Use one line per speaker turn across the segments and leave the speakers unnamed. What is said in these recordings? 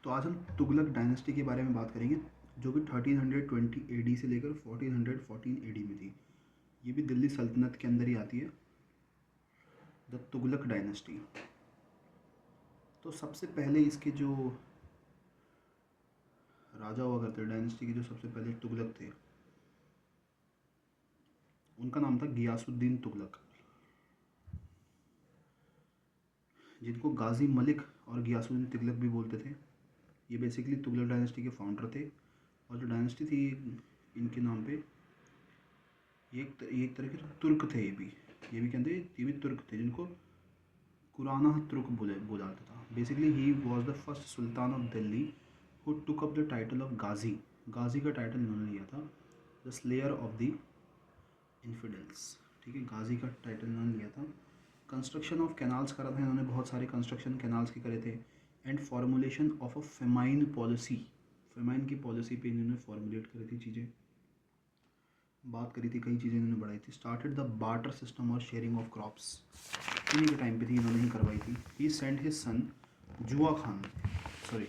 तो आज हम तुगलक डायनेस्टी के बारे में बात करेंगे, जो कि 1320 एडी से लेकर 1414 एडी में थी। ये भी दिल्ली सल्तनत के अंदर ही आती है, द तुगलक डायनेस्टी। तो सबसे पहले इसके जो राजा हुआ करते डायनेस्टी के, जो सबसे पहले तुगलक थे, उनका नाम था गियासुद्दीन तुगलक, जिनको गाजी मलिक और गियासुद्दीन तुगलक भी बोलते थे। ये बेसिकली तुगलक डायनेस्टी के फाउंडर थे। और जो डायनेस्टी थी इनके नाम पे, ये एक तरह के तुर्क थे। ये भी कहते हैं, ये भी तुर्क थे, जिनको कुराना तुर्क बोला जाता था। Basically he was the first sultan of Delhi who took up the title of Ghazi. गाजी का टाइटल इन्होंने लिया था, the slayer of the infidels. ठीक है, गाजी का टाइटल इन्होंने लिया था। कंस्ट्रक्शन ऑफ कैनाल्स करा था इन्होंने, बहुत सारे कंस्ट्रक्शन कैनाल्स के करे थे। And formulation of a famine policy, famine की पॉलिसी पे इन्होंने फॉर्मुलेट करी थी चीज़ें, बात करी थी, कई चीज़ें इन्होंने बढ़ाई थी। स्टार्टेड द बार्टर सिस्टम और शेयरिंग ऑफ क्रॉप्स, इन्हीं के टाइम पे थी, इन्होंने ही करवाई थी। ही सेंट हिज सन जुआ खान, सॉरी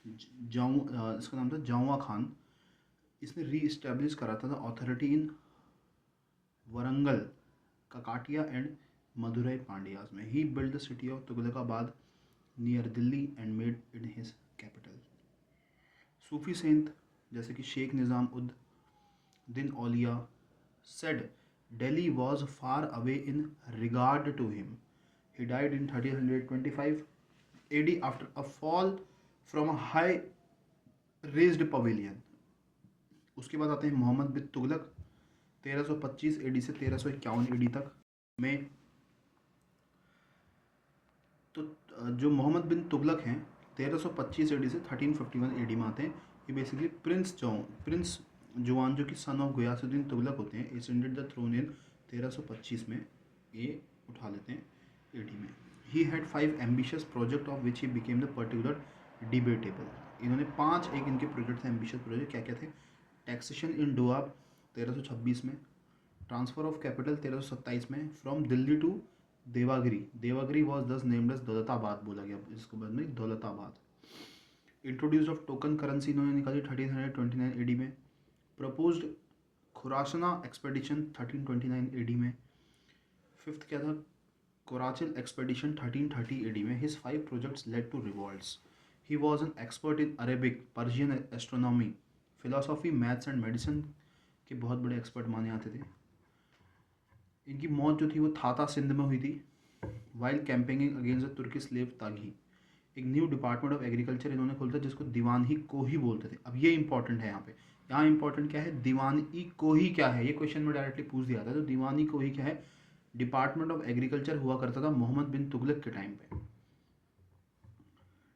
इसका नाम था जावा खान। इसने री इस्टेब्लिश करा था the authority in Warangal, Kakatiya and Madurai Pandyas में। He build the city of Tughlakabad near Delhi and made it his capital. Sufi saint जैसे कि शेख निज़ाम उद दिन औलिया said Delhi was far away in regard to him. He died in 1325 AD after a fall from a high raised pavilion. उसके बाद आते हैं Mohammad bin Tughlaq, 1325 AD से 1351 AD तक में। तो जो मोहम्मद बिन तुगलक हैं 1325 एडी से 1351 एडी में आते हैं। ये बेसिकली प्रिंस जुआन, जो कि सन ऑफ गयासुद्दीन तुगलक होते हैं, एसेंडेड द थ्रोन इन 1325 में, ये उठा लेते हैं एडी में। He had 5 ambitious project of which he became the particular debatable. इन्होंने 5 एक इनके प्रोजेक्ट थे, एम्बिशियस प्रोजेक्ट। क्या क्या थे? टैक्सेशन इन डोआब 1326 में, ट्रांसफर ऑफ कैपिटल 1327 में from Delhi to Devagiri. Devagiri was this named as Daulatabad, बोला गया इसको बाद में Daulatabad. Introduce of token currency इन्होंने निकाली 1329 एडी में। प्रपोज्ड खुरासना एक्सपेडिशन 1329 एडी में। फिफ्थ क्या था? कोराचिल एक्सपेडिशन 1330 एडी में। His 5 projects led to revolts. He was an expert in Arabic, Persian astronomy, philosophy, maths and medicine के बहुत बड़े एक्सपर्ट माने जाते थे। इनकी मौत जो थी वो थाता सिंध में हुई थी, while campaigning against the Turki slave Taghi. एक न्यू डिपार्टमेंट ऑफ एग्रीकल्चर इन्होंने खोला था, जिसको दीवान ही को ही बोलते थे। अब ये इंपॉर्टेंट है यहाँ पे, यहाँ इंपॉर्टेंट क्या है? दीवानी को ही क्या है, ये क्वेश्चन में डायरेक्टली पूछ दिया था। तो दीवानी को ही क्या है? डिपार्टमेंट ऑफ एग्रीकल्चर हुआ करता था मोहम्मद बिन तुगलक के टाइम पे।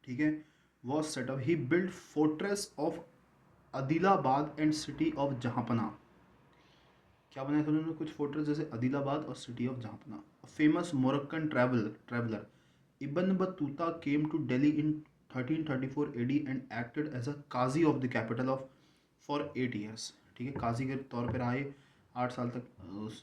ठीक है, was setup. He build fortress of Adilabad and city of Jahanpanah. क्या बनाया था उन्होंने? कुछ फोर्ट्रेस जैसे आदिलाबाद और city of Jahanpanah. Famous Moroccan traveller Ibn Battuta came to Delhi in 1334 AD and acted as a qazi of the capital of for 8 years. ठीक है, काजी के तौर पर आए 8 साल तक उस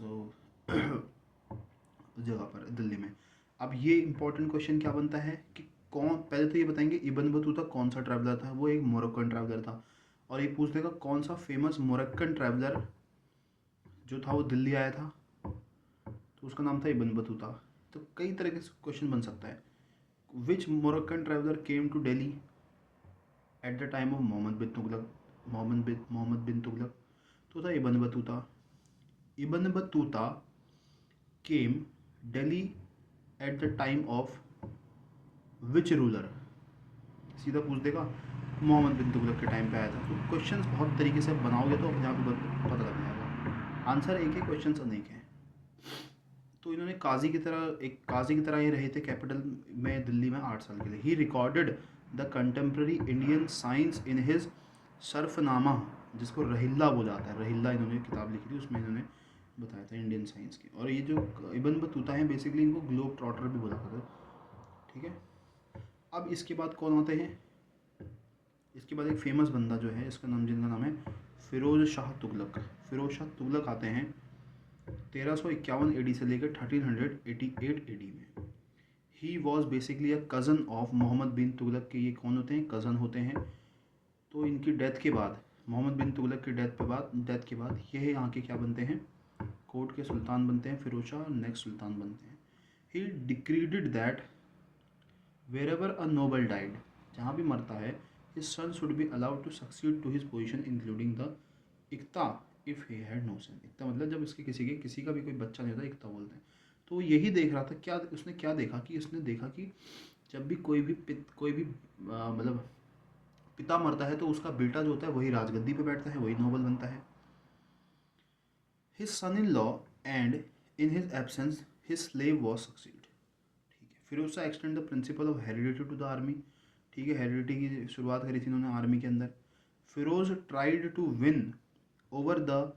जगह पर दिल्ली में। अब ये इंपॉर्टेंट क्वेश्चन क्या बनता है कि कौन, पहले तो ये बताएंगे इब्न बतूता कौन सा ट्रैवलर था। वो एक मोरक्कन ट्रैवलर था। और ये पूछ देगा कौन सा फेमस मोरक्कन ट्रैवलर जो था वो दिल्ली आया था, तो उसका नाम था इब्न बतूता। तो कई तरह के क्वेश्चन बन सकता है। Which Moroccan traveller came to Delhi at the time of Mohammad bin Tughlaq? तो था Ibn Battuta. Ibn Battuta came Delhi at the time of which ruler? सीधा पूछ देगा मोहम्मद बिन तुगलक के टाइम पे आया था। तो क्वेश्चंस बहुत तरीके से बनाओगे तो अपने आप पता लग जाएगा। आंसर एक है, क्वेश्चंस अनेक हैं। तो इन्होंने काजी की तरह ये रहे थे कैपिटल में दिल्ली में 8 साल के लिए। He recorded the contemporary Indian science in his Sharafnama, जिसको रहिल्ला बोला जाता है। रहिल्ला इन्होंने किताब लिखी थी, उसमें इन्होंने बताया था इंडियन साइंस की। और ये जो इब्न बतूता हैं बेसिकली इनको ग्लोब ट्रॉटर भी बोला जाता है। ठीक है, अब इसके बाद कौन आते हैं? इसके बाद एक फेमस बंदा जो है, इसका नाम, जिनका नाम है फिरोज शाह तुगलक। फिरोज शाह तुगलक आते हैं 1351 एडी से लेकर 1388 एडी में। He was basically a cousin of Mohammad bin Tughlaq के। ये कौन होते हैं? कज़न होते हैं। तो इनकी डेथ के बाद, मोहम्मद बिन तुगलक की डेथ के बाद यह यहाँ के क्या बनते हैं? कोर्ट के सुल्तान बनते हैं। फिरोज शाह नेक्स्ट सुल्तान बनते हैं। He decreed that wherever a noble died, जहाँ भी मरता है, his son should be allowed to succeed to his position including the इक्ता if he had no son। इक्ता मतलब जब इसके किसी का भी कोई बच्चा नहीं होता, इक्ता बोलते हैं। तो यही देख रहा था, क्या उसने क्या देखा कि उसने देखा कि जब भी कोई भी मतलब पिता मरता है तो उसका बेटा जो होता है वही राजगद्दी पे बैठता है, वही नोबल बनता है। his son in law and in his absence his slave was succeed। ठीक है। फिर उसका extend the principle of heredity to the army. ठीक है, हेरिडिटी की शुरुआत करी थी इन्होंने आर्मी के अंदर। Firoz tried to win over the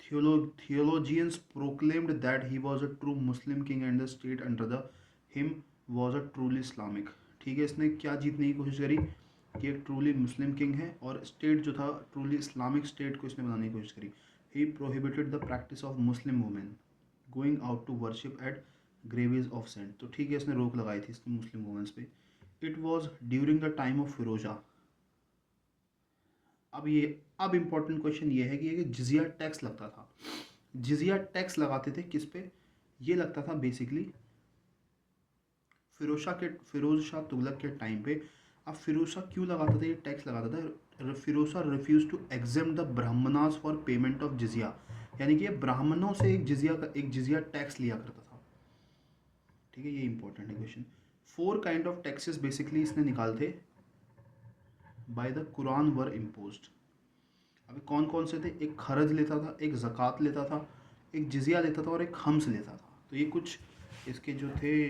theologians proclaimed that he was a true Muslim king and the state under the him was a truly Islamic। ठीक है, इसने क्या जीतने की कोशिश करी कि एक ट्रूली मुस्लिम किंग है और स्टेट जो था ट्रूली इस्लामिक स्टेट को इसने बनाने की कोशिश करी। He prohibited the practice of Muslim women going out to worship at graves of saint. तो ठीक है, इसने रोक लगाई थी इसने मुस्लिम वुमेन्स पे। It was during the time of Firoza. अब इम्पोर्टेंट क्वेश्चन ये है कि ये जिजिया टैक्स लगता था। जिजिया टैक्स लगाते थे किस पे? ये लगता था बेसिकली फिरोज शाह तुगलक के टाइम पे। अब फिरोज शाह क्यों लगाता था ये टैक्स लगाता था? Firoz Shah refuse to exempt the Brahmanas for payment of jizya, यानी कि ब्राह्मणों से एक जिजिया टैक्स लिया करता था। ठीक है, ये इंपॉर्टेंट है question. 4 kind of taxes basically इसने निकालते by the Quran were imposed. अभी कौन कौन से थे? एक खरज लेता था, एक ज़कात लेता था, एक जिजिया लेता था और एक खम्स लेता था। तो ये कुछ इसके जो थे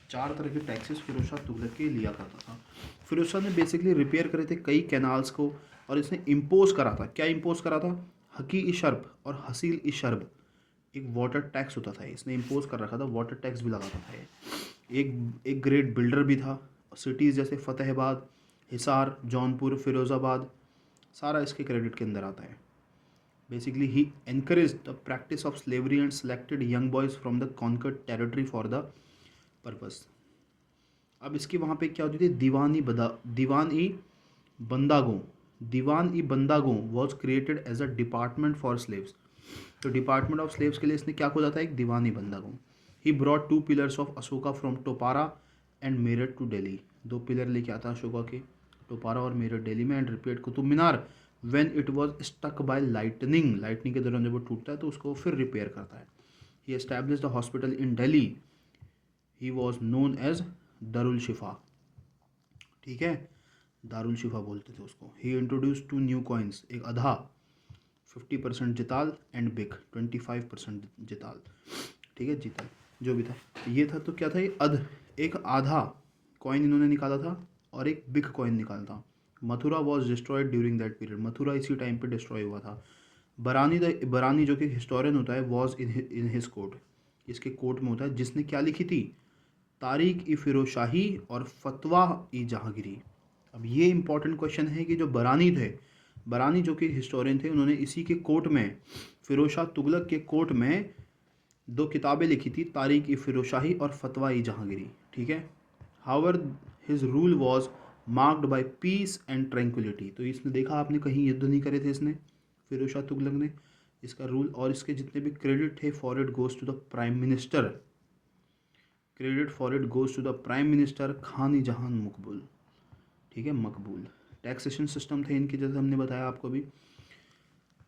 4 तरह के टैक्सेस फिरोज शाह तुगलक के लिया करता था। फिरोज शाह ने बेसिकली रिपेयर करे थे कई कैनाल्स को और इसने इम्पोज करा था। क्या इम्पोज करा था? हकी ई शर्ब और हसील ई शर्ब, एक वाटर टैक्स होता था, इसने इम्पोज कर रखा था। वाटर टैक्स भी लगाता था ये। एक ग्रेट बिल्डर भी था। सिटीज़ जैसे फतेहाबाद, हिसार, जौनपुर, फिरोज़ाबाद, सारा इसके क्रेडिट के अंदर आता है। Basically he encourage the practice of slavery and selected young boys from the conquered territory for the purpose. अब इसकी वहाँ पे क्या होती थी? Diwan e Bandagan was created as a department for slaves. तो डिपार्टमेंट ऑफ स्लेव्स के लिए इसने क्या खोला था? एक Diwan e Bandagan. He brought 2 pillars of Ashoka from Topra and Meerut to Delhi. 2 pillar लेके आता अशोका के टोपारा और मेरठ दिल्ली में। And repaired Qutub Minar when it was struck by lightning के दौरान जब वो टूटता है तो उसको फिर रिपेयर करता है। He established the hospital in Delhi. He was known as Darul Shifa. ठीक है, दारुल शिफा बोलते थे उसको। ही इंट्रोड्यूस 2 न्यू कॉइन्स, एक अधा 50% जिताल एंड बिक 25% जिताल। ठीक है, जिताल जो भी था ये था। तो क्या था ये? एक आधा कॉइन इन्होंने निकाला था और एक बिग कॉइन निकाला था। Mathura was destroyed during that period. Mathura इसी टाइम पे डिस्ट्रॉय हुआ था। बरानी जो कि हिस्टोरियन होता है वॉज इन हिज कोर्ट, इसके कोर्ट में होता है, जिसने क्या लिखी थी? तारीख ई फिरोज शाही और फतवा ई जहांगीरी। अब ये इंपॉर्टेंट क्वेश्चन है कि जो बरानी जो कि हिस्टोरियन थे, उन्होंने इसी के कोर्ट में, फिरोज शाह तुगलक के कोर्ट में 2 किताबें लिखी थी, तारीख ई फिरोज शाही और फतवा ई जहांगीरी। ठीक है। However his rule was marked by peace and tranquillity. तो इसने देखा आपने कहीं युद्ध नहीं करे थे इसने, फिरोज शाह तुगलक ने। इसका रूल और इसके जितने भी क्रेडिट थे, for it goes to the prime minister. Khan e Jahan Maqbul. ठीक है, मकबूल। टैक्सेशन सिस्टम थे इनके, जैसे हमने बताया आपको भी।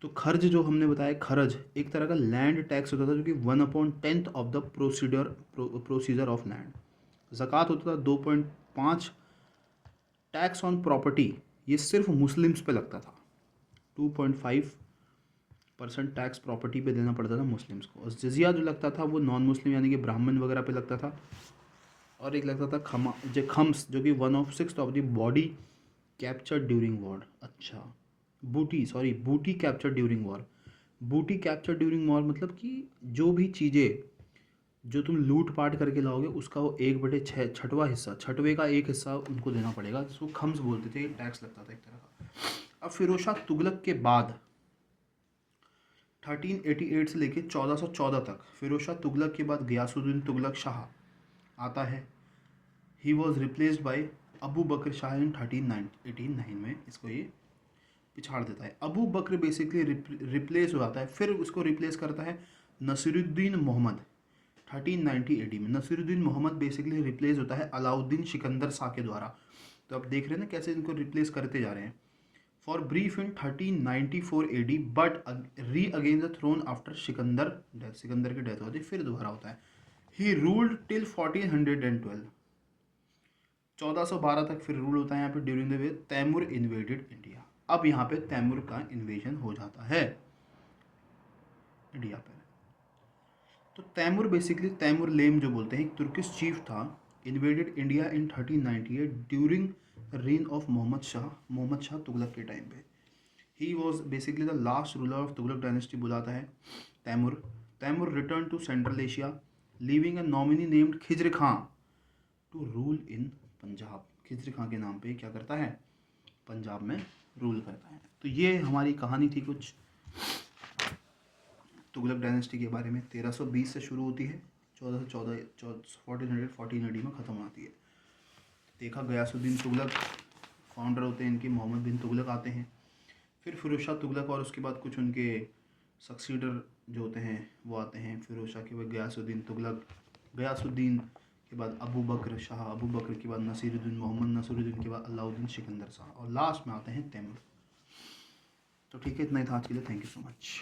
तो खर्च जो हमने बताया, खर्च एक तरह का लैंड टैक्स होता था जो कि 1/10 of the procedure of land. ज़कात होता था 2.5। टैक्स ऑन प्रॉपर्टी ये सिर्फ मुस्लिम्स पे लगता था। 2.5% टैक्स प्रॉपर्टी पे देना पड़ता था मुस्लिम्स को। और जिजिया जो लगता था वो नॉन मुस्लिम यानी कि ब्राह्मण वगैरह पे लगता था। और एक लगता था खम्स जो कि 1/6 of the body capture during war. अच्छा, बूटी कैप्चर ड्यूरिंग वॉर। बूटी कैप्चर ड्यूरिंग वॉर मतलब कि जो भी चीज़ें जो तुम लूट पाट करके लाओगे उसका वो 1/6 हिस्सा, 6वें का 1 हिस्सा उनको देना पड़ेगा, जिसको खम्स बोलते थे। टैक्स लगता था एक तरह का। अब फिरोज शाह तुगलक के बाद 1388 से लेके 1414 तक, फिरोज शाह तुगलक के बाद गयासुद्दीन तुगलक शाह आता है। He was replaced by Abu Bakr Shah in 1389 में। इसको ये पिछाड़ देता है। अबू बकर बेसिकली रिप्लेस हो जाता है, फिर उसको रिप्लेस करता है नसीरुद्दीन मोहम्मद 1390 AD में। नसीरुद्दीन मोहम्मद बेसिकली रिप्लेस होता है अलाउद्दीन सिकंदर शाह के द्वारा। तो आप देख रहे हैं ना कैसे इनको रिप्लेस करते जा रहे हैं। For brief in 1394 AD but regain the throne after Sikandar death. Sikandar की डेथ होती है, फिर दोबारा होता है। ही रूल्ड टिल 1412, 1412 तक फिर रूल होता है यहाँ पे। During the way Timur invaded India. अब यहाँ पे तैमूर का इन्वेजन हो जाता है इंडिया पर। तो तैमूर बेसिकली तैमूर लेम जो बोलते हैं, एक तुर्किश चीफ था, invaded India in 1398 during reign of Mohammad Shah Tughlaq के टाइम पे। He was basically the last ruler of Tughlaq dynasty बुलाता है Timur. Timur return to Central Asia leaving a nominee named Khizr Khan to rule in Punjab. Khizr Khan के नाम पे क्या करता है, पंजाब में रूल करता है। तो ये हमारी कहानी थी कुछ तुगलक डायनेस्टी के बारे में। 1320 से शुरू होती है, 1414 AD में ख़त्म होती है। देखा गयासुद्दीन तुगलक फाउंडर होते हैं इनके, मोहम्मद बिन तुगलक आते हैं, फिर फिरोज शाह तुगलक और उसके बाद कुछ उनके सक्सीडर जो होते हैं वो आते हैं। फिरोज शाह के बाद गयासुद्दीन तुगलक, गयासुद्दीन के बाद अबू बकर शाह, अबू बकर के बाद नसीरुद्दीन मोहम्मद, नसीरुद्दीन के बाद अलाउद्दीन सिकंदर शाह, और लास्ट में आते हैं तैमूर। तो ठीक है, इतना ही था आज के लिए। Thank you so much.